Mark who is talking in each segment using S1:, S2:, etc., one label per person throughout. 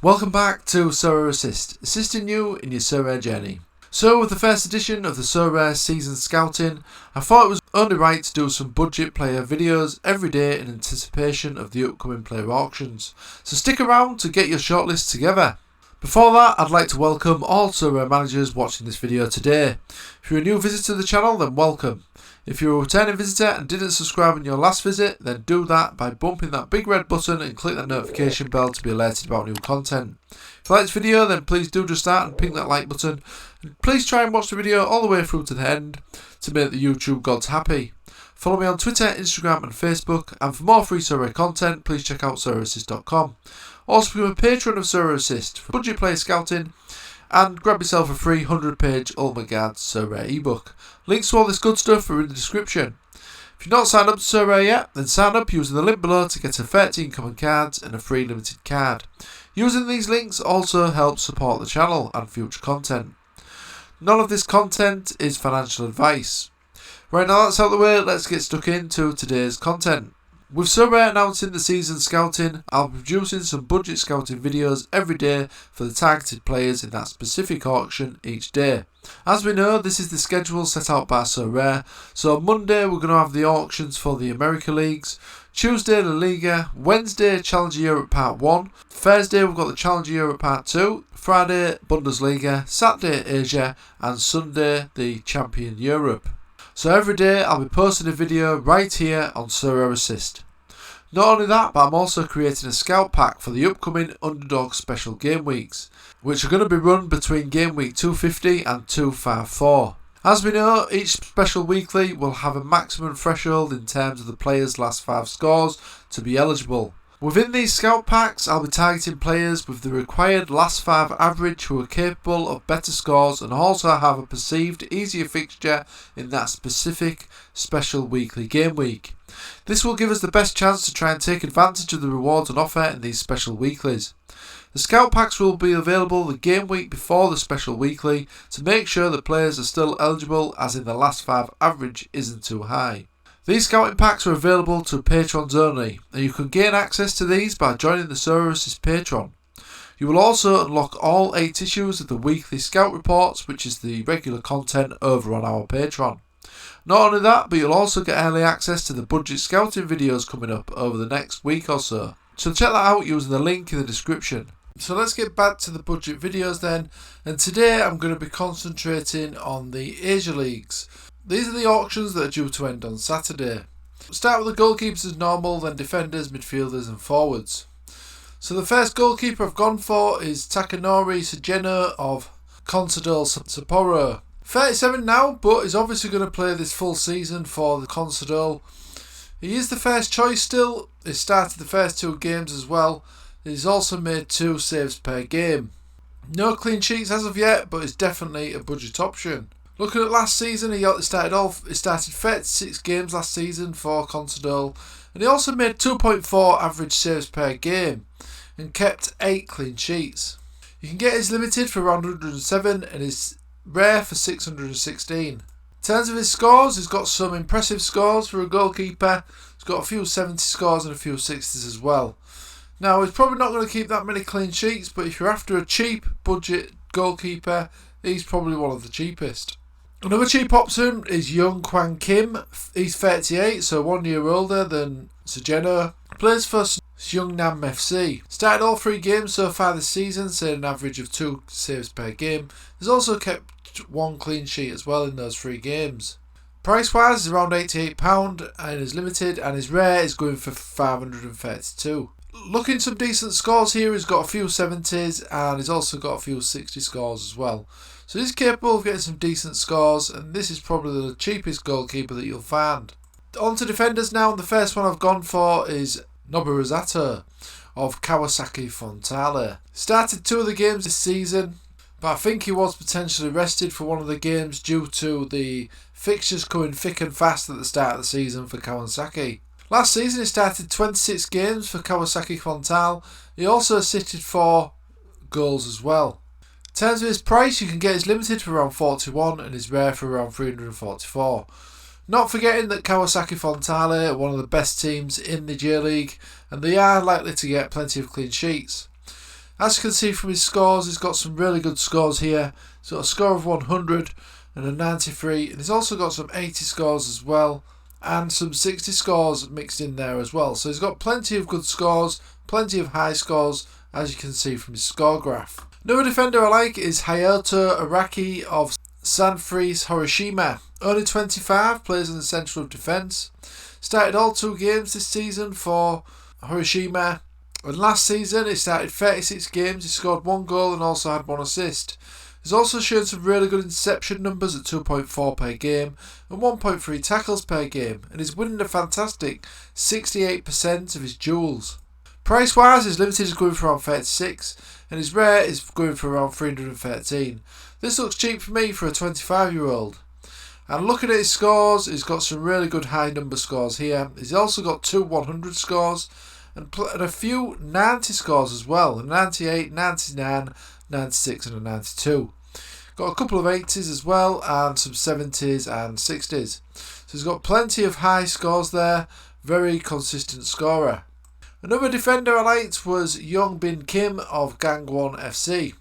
S1: Welcome back to Sorare Assist, assisting you in your Sorare journey. So with the first edition of the Sorare Season Scouting, I thought it was only right to do some budget player videos every day in anticipation of the upcoming player auctions. So stick around to get your shortlist together. Before that, I'd like to welcome all Sorare managers watching this video today. If you're a new visitor to the channel, then welcome. If you're a returning visitor and didn't subscribe on your last visit, then do that by bumping that big red button and click that notification bell to be alerted about new content. If you like this video, then please do just that and ping that like button. And please try and watch the video all the way through to the end to make the YouTube gods happy. Follow me on Twitter, Instagram and Facebook, and for more free Sorare content, please check out SorareAssist.com. Also become a patron of Sorare Assist for budget player scouting, and grab yourself a free 100-page Ultimate Guide Sorare ebook. Links to all this good stuff are in the description. If you've not signed up to Sorare yet, then sign up using the link below to get a 13 common cards and a free limited card. Using these links also helps support the channel and future content. None of this content is financial advice. Right, now that's out of the way, let's get stuck into today's content. With Sorare announcing the season scouting, I'll be producing some budget scouting videos every day for the targeted players in that specific auction each day. As we know, this is the schedule set out by Sorare, so on Monday we're going to have the auctions for the America Leagues, Tuesday La Liga, Wednesday Challenger Europe Part 1, Thursday we've got the Challenger Europe Part 2, Friday Bundesliga, Saturday Asia and Sunday the Champion Europe. So every day I'll be posting a video right here on Sorare Assist. Not only that, but I'm also creating a scout pack for the upcoming Underdog Special Game Weeks, which are going to be run between Game Week 250 and 254. As we know, each special weekly will have a maximum threshold in terms of the player's last 5 scores to be eligible. Within these scout packs, I'll be targeting players with the required last 5 average who are capable of better scores and also have a perceived easier fixture in that specific special weekly game week. This will give us the best chance to try and take advantage of the rewards on offer in these special weeklies. The scout packs will be available the game week before the special weekly to make sure that players are still eligible, as in the last 5 average isn't too high. These scouting packs are available to patrons only, and you can gain access to these by joining the Sorare Assist Patreon. You will also unlock all 8 issues of the weekly scout reports, which is the regular content over on our Patreon. Not only that, but you'll also get early access to the budget scouting videos coming up over the next week or so. So check that out using the link in the description. So let's get back to the budget videos then, and today I'm going to be concentrating on the Asia Leagues. These are the auctions that are due to end on Saturday. Start with the goalkeepers as normal, then defenders, midfielders and forwards. So the first goalkeeper I've gone for is Takanori Sugeno of Consadole Sapporo. 37 now, but is obviously going to play this full season for the Consadole. He is the first choice still. He started the first 2 games as well. He's also made 2 saves per game. No clean sheets as of yet, but is definitely a budget option. Looking at last season, he started 36 games last season for Consadole, and he also made 2.4 average saves per game and kept 8 clean sheets. You can get his limited for around 107 and his rare for 616. In terms of his scores, he's got some impressive scores for a goalkeeper. He's got a few 70 scores and a few 60s as well. Now, he's probably not going to keep that many clean sheets, but if you're after a cheap budget goalkeeper, he's probably one of the cheapest. Another cheap option is Young Kwan Kim. He's 38, so 1 year older than Sugeno. Plays for Seongnam FC. Started all 3 games so far this season, saying an average of 2 saves per game. He's also kept 1 clean sheet as well in those 3 games. Price wise is around £88 and is limited, and his rare is going for 532. Looking some decent scores here, he's got a few 70s and he's also got a few 60 scores as well. So he's capable of getting some decent scores, and this is probably the cheapest goalkeeper that you'll find. On to defenders now, and the first one I've gone for is Nobuo Zato of Kawasaki Frontale. Started 2 of the games this season, but I think he was potentially rested for one of the games due to the fixtures coming thick and fast at the start of the season for Kawasaki. Last season he started 26 games for Kawasaki Frontale. He also assisted 4 goals as well. In terms of his price, you can get his limited for around 41 and his rare for around 344. Not forgetting that Kawasaki Frontale are one of the best teams in the J League, and they are likely to get plenty of clean sheets. As you can see from his scores, he's got some really good scores here. He's got a score of 100 and a 93, and he's also got some 80 scores as well, and some 60 scores mixed in there as well. So he's got plenty of good scores, plenty of high scores, as you can see from his score graph. Another defender I like is Hayato Araki of Sanfrecce Hiroshima. Only 25, plays in the central of defence. Started all 2 games this season for Hiroshima. And last season he started 36 games, he scored 1 goal and also had 1 assist. He's also shown some really good interception numbers at 2.4 per game and 1.3 tackles per game, and he's winning a fantastic 68% of his duels. Price wise, his limited is going for around 36 and his rare is going for around 313. This looks cheap for me for a 25-year-old. And looking at his scores, he's got some really good high number scores here. He's also got 2 100 scores and a few 90 scores as well. A 98, 99, 96 and a 92. Got a couple of 80s as well and some 70s and 60s. So he's got plenty of high scores there. Very consistent scorer. Another defender I liked was Young Bin Kim of Gangwon FC.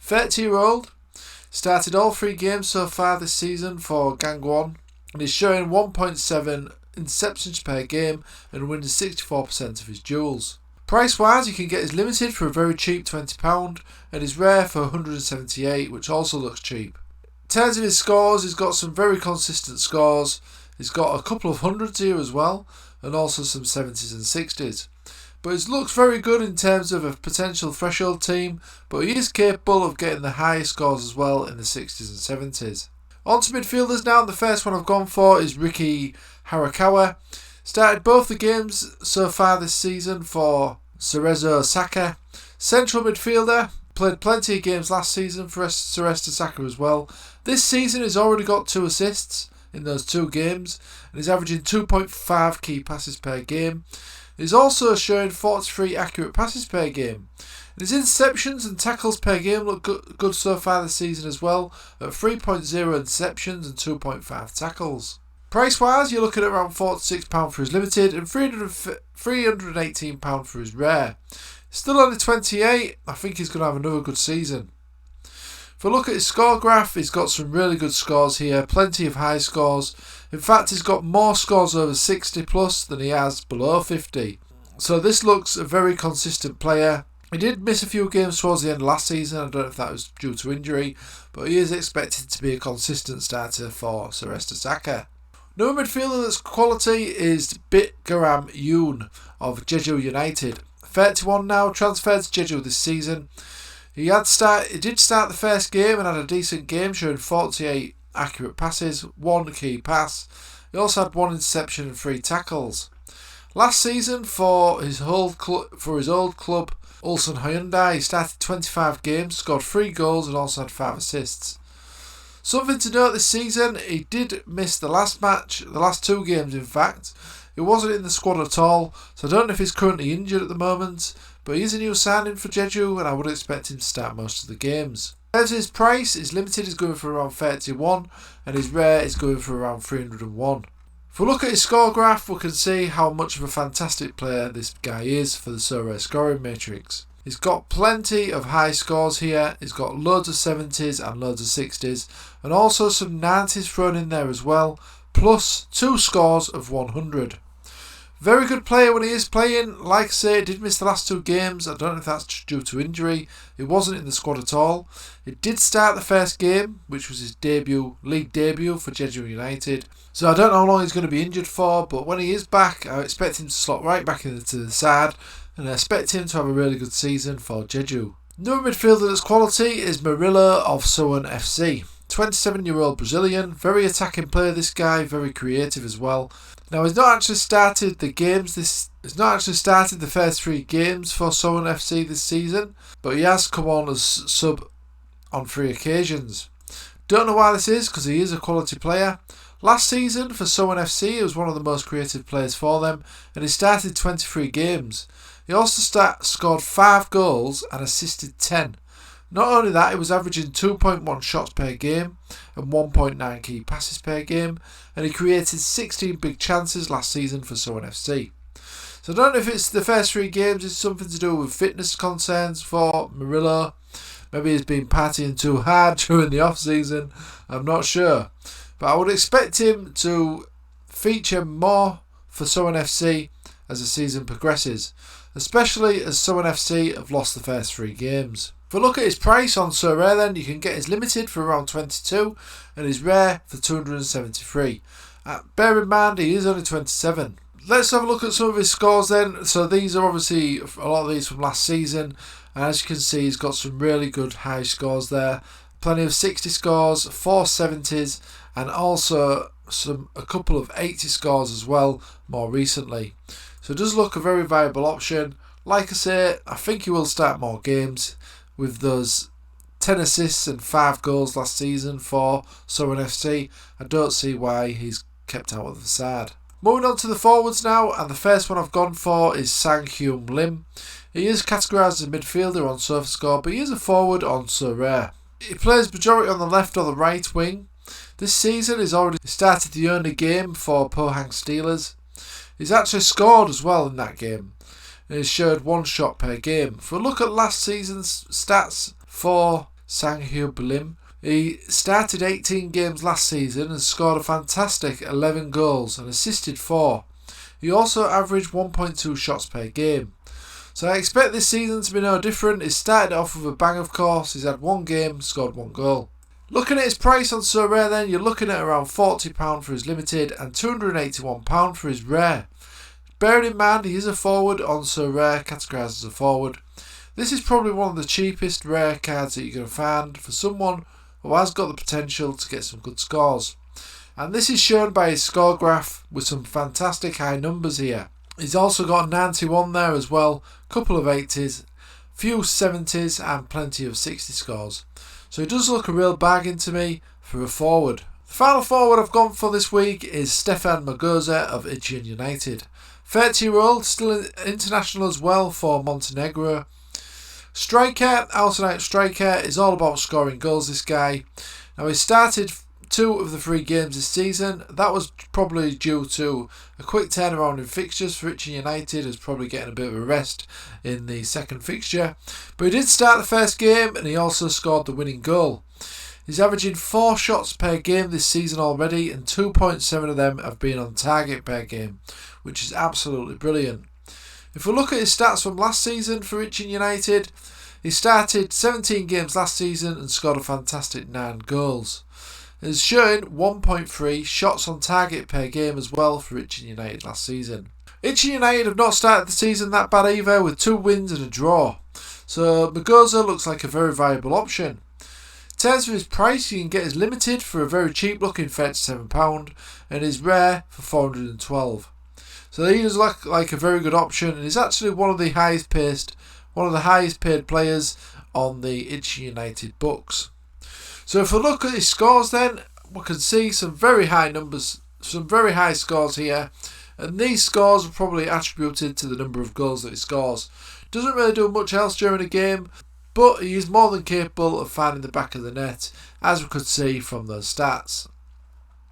S1: 30-year-old. Started all 3 games so far this season for Gangwon and is showing 1.7 interceptions per game and winning 64% of his duels. Price wise, you can get his limited for a very cheap £20 and his rare for 178, which also looks cheap. In terms of his scores, he's got some very consistent scores. He's got a couple of hundreds here as well and also some 70s and 60s. But it looks very good in terms of a potential threshold team, but he is capable of getting the highest scores as well in the 60s and 70s. On to midfielders now, and the first one I've gone for is Riki Harakawa. Started both the games so far this season for Cerezo Osaka. Central midfielder, played plenty of games last season for Cerezo Osaka as well. This season he's already got 2 assists in those 2 games and he's averaging 2.5 key passes per game. He's also showing 43 accurate passes per game. And his interceptions and tackles per game look good so far this season as well, at 3.0 interceptions and 2.5 tackles. Price wise, you're looking at around £46 for his limited and £318 for his rare. Still only 28, I think he's going to have another good season. If I look at his score graph, he's got some really good scores here, plenty of high scores. In fact, he's got more scores over 60 plus than he has below 50. So this looks a very consistent player. He did miss a few games towards the end of last season. I don't know if that was due to injury, but he is expected to be a consistent starter for Cerezo Osaka. Another midfielder that's quality is Bitgaram Yoon of Jeju United. 31 now, transferred to Jeju this season. He did start the first game and had a decent game, showing 48 accurate passes, 1 key pass. He also had 1 interception and 3 tackles. Last season for his old club, Ulsan Hyundai, he started 25 games, scored 3 goals and also had 5 assists. Something to note this season, he did miss the last 2 games in fact. He wasn't in the squad at all, so I don't know if he's currently injured at the moment, but he's a new signing for Jeju and I would expect him to start most of the games. As his price, his limited is going for around 31 and his rare is going for around 301. If we look at his score graph, we can see how much of a fantastic player this guy is for the Sorare scoring matrix. He's got plenty of high scores here, he's got loads of 70s and loads of 60s and also some 90s thrown in there as well, plus 2 scores of 100. Very good player when he is playing. Like I say, he did miss the last 2 games. I don't know if that's due to injury. He wasn't in the squad at all. He did start the first game, which was his league debut for Jeju United. So I don't know how long he's going to be injured for, but when he is back, I expect him to slot right back into the side, and I expect him to have a really good season for Jeju. Another midfielder that's quality is Murilo of Suwon FC. 27-year-old Brazilian, very attacking player this guy, very creative as well. Now he's not actually started the first 3 games for Sorare FC this season, but he has come on as sub on 3 occasions. Don't know why this is, because he is a quality player. Last season for Sorare FC, he was one of the most creative players for them, and he started 23 games. He also scored 5 goals and assisted 10. Not only that, he was averaging 2.1 shots per game and 1.9 key passes per game, and he created 16 big chances last season for Sorare FC. So I don't know if it's the first 3 games is something to do with fitness concerns for Murillo. Maybe he's been partying too hard during the off season. I'm not sure. But I would expect him to feature more for Sorare FC as the season progresses, especially as Sorare FC have lost the first 3 games. If we look at his price on Sorare, then you can get his limited for around 22 and his rare for 273. Bear in mind he is only 27. Let's have a look at some of his scores then. So these are obviously a lot of these from last season, and as you can see he's got some really good high scores there. Plenty of 60 scores, 4 70s, and also a couple of 80 scores as well more recently. So it does look a very viable option. Like I say, I think he will start more games with those 10 assists and 5 goals last season for Sorare FC. I don't see why he's kept out of the side. Moving on to the forwards now, and the first one I've gone for is Sang-Hyun Lim. He is categorised as a midfielder on SofaScore, but he is a forward on Sorare. He plays majority on the left or the right wing. This season he's already started the only game for Pohang Steelers. He's actually scored as well in that game. And he's shared 1 shot per game. If we look at last season's stats for Sang-Hyun Lim, he started 18 games last season and scored a fantastic 11 goals and assisted 4. He also averaged 1.2 shots per game. So I expect this season to be no different. He started off with a bang, of course. He's had 1 game, scored 1 goal. Looking at his price on Sorare then, you're looking at around £40 for his limited and £281 for his rare. Bearing in mind he is a forward on Sorare, categorised as a forward. This is probably one of the cheapest rare cards that you're going to find for someone who has got the potential to get some good scores. And this is shown by his score graph with some fantastic high numbers here. He's also got a 91 there as well, couple of 80s, few 70s and plenty of 60 scores. So it does look a real bargain to me for a forward. The final forward I've gone for this week is Stefan Magoza of Ichian United. 30-year-old, still international as well for Montenegro. Striker, out-and-out striker, is all about scoring goals, this guy. Now he started 2 of the 3 games this season. That was probably due to a quick turnaround in fixtures for Ichian United, as probably getting a bit of a rest in the second fixture. But he did start the first game and he also scored the winning goal. He's averaging 4 shots per game this season already, and 2.7 of them have been on target per game, which is absolutely brilliant. If we look at his stats from last season for Ichian United, he started 17 games last season and scored a fantastic 9 goals. He's showing 1.3 shots on target per game as well for Ichian United last season. Ichian United have not started the season that bad either, with 2 wins and a draw. So Magoza looks like a very viable option. In terms of his price, you can get his limited for a very cheap looking £37 and his rare for £412. So he does look like a very good option, and he's actually one of the highest paid players on the Ichian United books. So if we look at his scores then, we can see some very high numbers, some very high scores here, and these scores are probably attributed to the number of goals that he scores. Doesn't really do much else during a game, but he is more than capable of finding the back of the net, as we could see from those stats.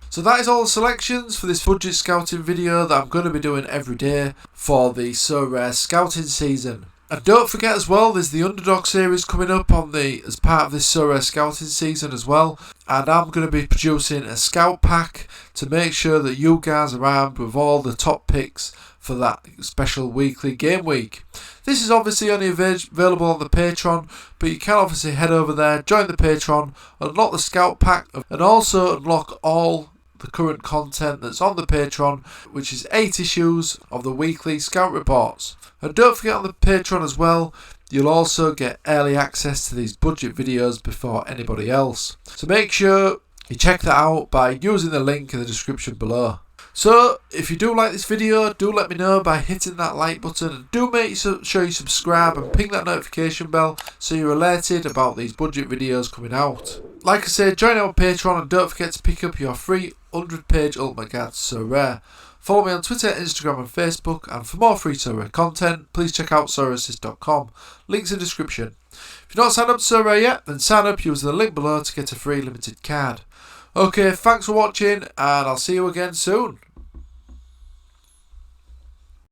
S1: So that is all the selections for this budget scouting video that I'm going to be doing every day for the Sorare scouting season. And don't forget as well, there's the Underdog series coming up as part of this Sorare scouting season as well. And I'm going to be producing a scout pack to make sure that you guys are armed with all the top picks for that special weekly game week. This is obviously only available on the Patreon, but you can obviously head over there, join the Patreon, unlock the scout pack, and also unlock all the current content that's on the Patreon, which is 8 issues of the weekly scout reports. And don't forget, on the Patreon as well, you'll also get early access to these budget videos before anybody else. So make sure you check that out by using the link in the description below. So if you do like this video, do let me know by hitting that like button, and do make sure you subscribe and ping that notification bell so you're alerted about these budget videos coming out. Like I said, join our Patreon and don't forget to pick up your free 100-page Ultimate Guide to Sorare. Follow me on Twitter, Instagram and Facebook, and for more free Sorare content, please check out sorareassist.com. Links in the description. If you're not signed up to Sorare yet, then sign up using the link below to get a free limited card. Okay, thanks for watching, and I'll see you again soon.